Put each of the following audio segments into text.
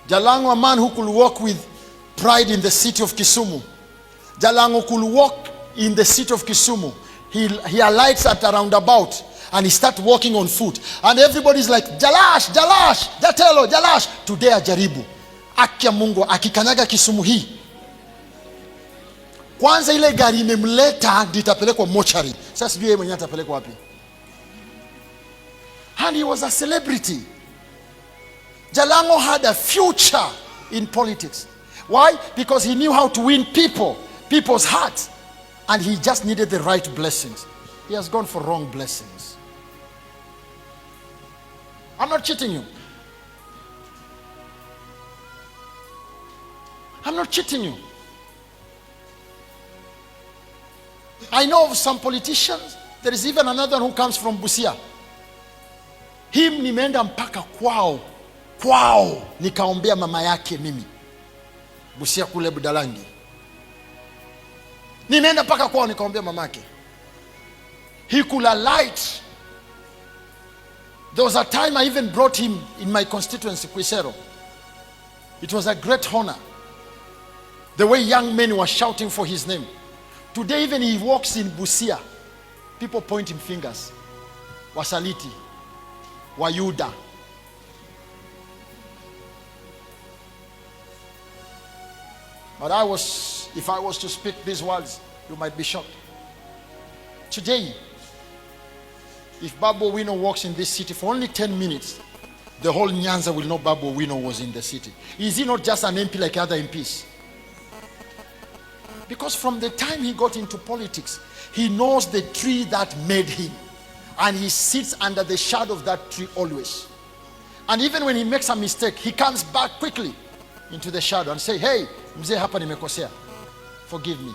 Jalango, a man who could walk with pride in the city of Kisumu. Jalango could walk in the city of Kisumu. He alights at a roundabout and he starts walking on foot. And everybody's like, Jalas, Jalas, Jatelo, Jalas. Today ajaribu. Akia Mungu, akikanyaga Kisumu hii. Kwanza ile gari imemleta ditapelekwa mochari. Sasa sijui yeye mwenyewe atapelekwa wapi. And he was a celebrity. Jalango had a future in politics. Why? Because he knew how to win people's hearts. And he just needed the right blessings. He has gone for wrong blessings. I'm not cheating you. I'm not cheating you. I know of some politicians. There is even another who comes from Busia. Him nimeenda mpaka kwao nikaombea mama yake mimi. Busia kule Budalangi. Nimeenda mpaka kwao nikaombea mama yake. He could alight. There was a time I even brought him in my constituency, Quisero. It was a great honor. The way young men were shouting for his name. Today even he walks in Busia. People point him fingers. Wasaliti. Wayuda. But if I was to speak these words, you might be shocked. Today, if Babu Owino walks in this city for only 10 minutes, the whole Nyanza will know Babu Owino was in the city. Is he not just an MP like other MPs? Because from the time he got into politics, he knows the tree that made him. And he sits under the shadow of that tree always. And even when he makes a mistake, he comes back quickly into the shadow and say, hey, mzee hapa nimekosea. Forgive me.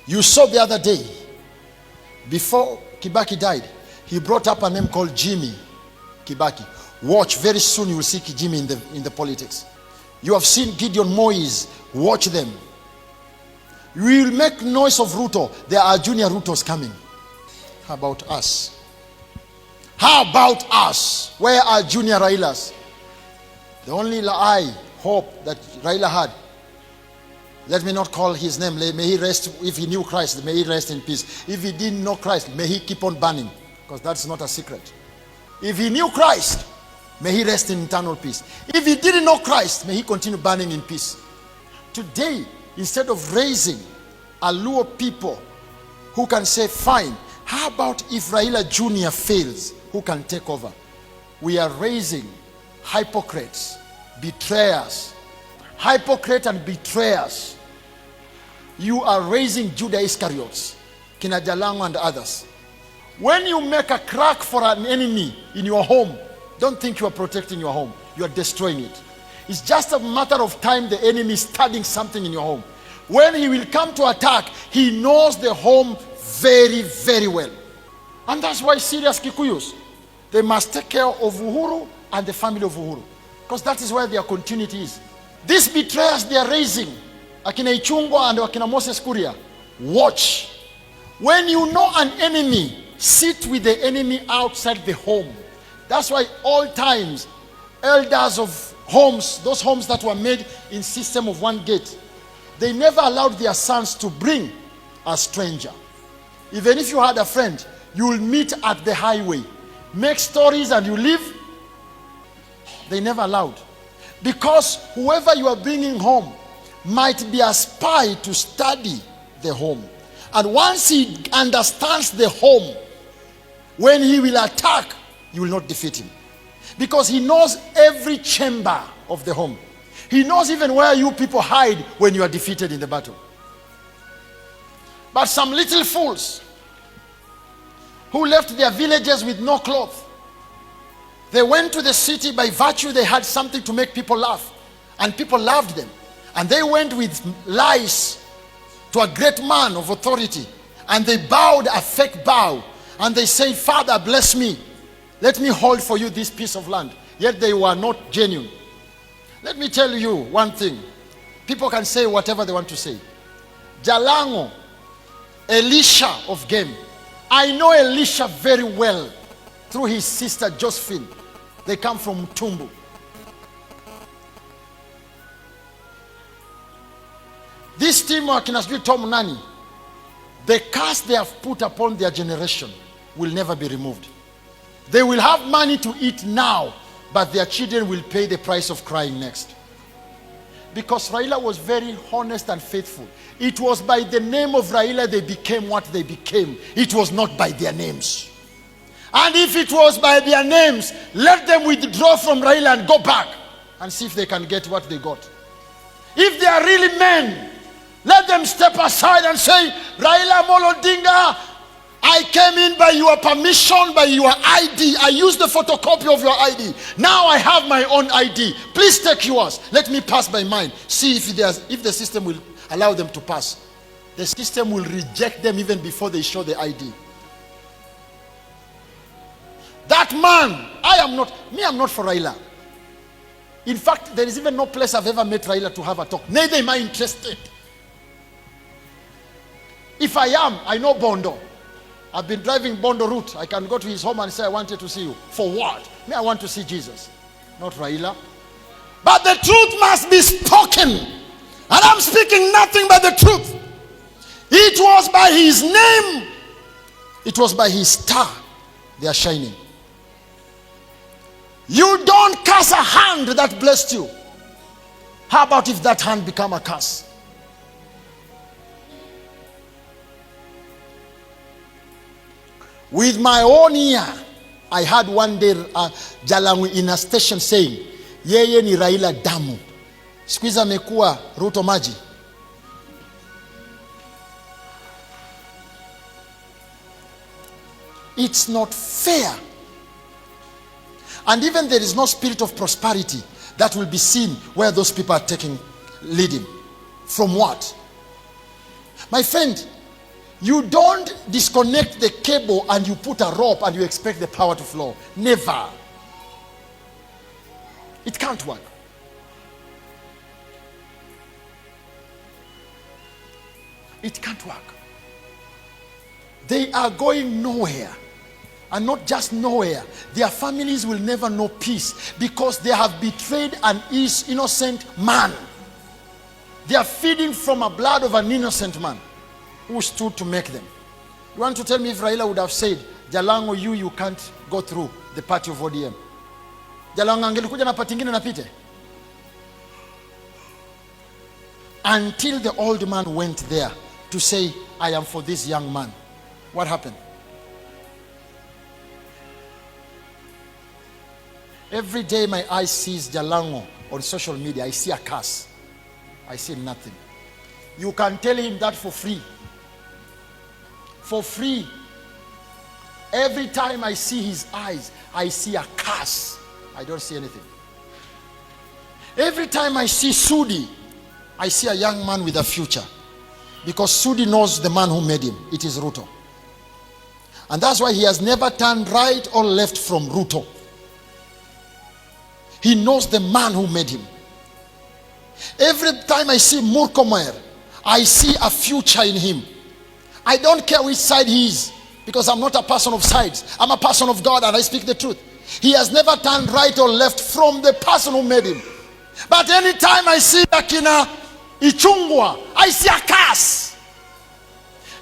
You saw the other day, before Kibaki died, he brought up a name called Jimmy Kibaki. Watch, very soon you will see Jimmy in the politics. You have seen Gideon Moise. Watch them. We will make noise of Ruto. There are junior Rutos coming. How about us? How about us? Where are junior Railas? The only hope that Raila had, let me not call his name, may he rest, if he knew Christ, may he rest in peace. If he didn't know Christ, may he keep on burning, because that's not a secret. If he knew Christ, may he rest in eternal peace. If he didn't know Christ, may he continue burning in peace. Today, instead of raising a Luo people who can say, fine, how about if Raila Jr. fails, who can take over? We are raising hypocrites, betrayers. Hypocrite and betrayers. You are raising Judah Iscariots, Kina Jalango and others. When you make a crack for an enemy in your home, don't think you are protecting your home. You are destroying it. It's just a matter of time the enemy is studying something in your home. When he will come to attack, he knows the home very, very well. And that's why serious Kikuyus, they must take care of Uhuru and the family of Uhuru. Because that is where their continuity is. These betrayers they are raising, Akina Ichungwa and Akina Moses Kuria, watch. When you know an enemy, sit with the enemy outside the home. That's why all times, elders of homes, those homes that were made in system of one gate, they never allowed their sons to bring a stranger. Even if you had a friend, you will meet at the highway, make stories and you leave. They never allowed. Because whoever you are bringing home might be a spy to study the home. And once he understands the home, when he will attack, you will not defeat him. Because he knows every chamber of the home. He knows even where you people hide when you are defeated in the battle. But some little fools who left their villages with no cloth, they went to the city by virtue they had something to make people laugh. And people loved them. And they went with lies to a great man of authority. And they bowed a fake bow. And they said, Father, bless me. Let me hold for you this piece of land. Yet they were not genuine. Let me tell you one thing. People can say whatever they want to say. Jalango, Elisha of Game. I know Elisha very well through his sister Josephine. They come from Tumbu. This team, Tom Nani, the curse they have put upon their generation will never be removed. They will have money to eat now, but their children will pay the price of crying next. Because Raila was very honest and faithful. It was by the name of Raila they became what they became. It was not by their names. And if it was by their names, let them withdraw from Raila and go back and see if they can get what they got. If they are really men, let them step aside and say, Raila Molodinga, I came in by your permission, by your ID. I used the photocopy of your ID. Now I have my own ID. Please take yours. Let me pass by mine. See if the system will allow them to pass. The system will reject them even before they show the ID. That man, I'm not for Raila. In fact, there is even no place I've ever met Raila to have a talk. Neither am I interested. If I am, I know Bondo. I've been driving Bondo route. I can go to his home and say, I wanted to see you. For what? Me, I want to see Jesus, not Raila. But the truth must be spoken. And I'm speaking nothing but the truth. It was by his name. It was by his star. They are shining. You don't curse a hand that blessed you. How about if that hand become a curse? With my own ear, I heard one day Jalas in a station saying, yeye ni Raila damu. Squeeze amekuwa Ruto maji. It's not fair. And even there is no spirit of prosperity that will be seen where those people are leading. From what? My friend, you don't disconnect the cable and you put a rope and you expect the power to flow. Never. It can't work. It can't work. They are going nowhere. And not just nowhere. Their families will never know peace because they have betrayed an innocent man. They are feeding from the blood of an innocent man who stood to make them. You want to tell me if Raila would have said, Jalango, you can't go through the party of ODM? Jalango angelikuja na party ingine napite? Until the old man went there to say, I am for this young man. What happened? Every day my eye sees Jalango on social media, I see a curse. I see nothing. You can tell him that for free. For free. Every time I see his eyes, I see a curse. I don't see anything. Every time I see Sudi, I see a young man with a future. Because Sudi knows the man who made him. It is Ruto. And that's why he has never turned right or left from Ruto. He knows the man who made him. Every time I see Murkomer, I see a future in him. I don't care which side he is, because I'm not a person of sides. I'm a person of God and I speak the truth. He has never turned right or left from the person who made him. But anytime I see Akina Ichungwa, I see a curse.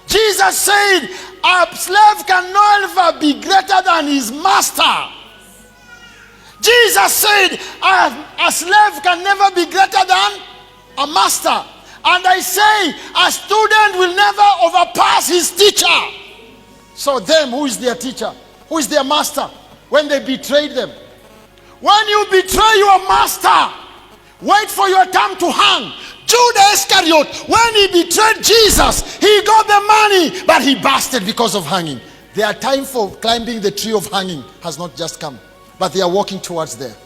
Jesus said, a slave can never be greater than his master. Jesus said, a slave can never be greater than a master. And I say, a student will never overpass his teacher. So them, who is their teacher? Who is their master? When they betrayed them. When you betray your master, wait for your time to hang. Judas Iscariot, when he betrayed Jesus, he got the money, but he busted because of hanging. Their time for climbing the tree of hanging has not just come, but they are walking towards there.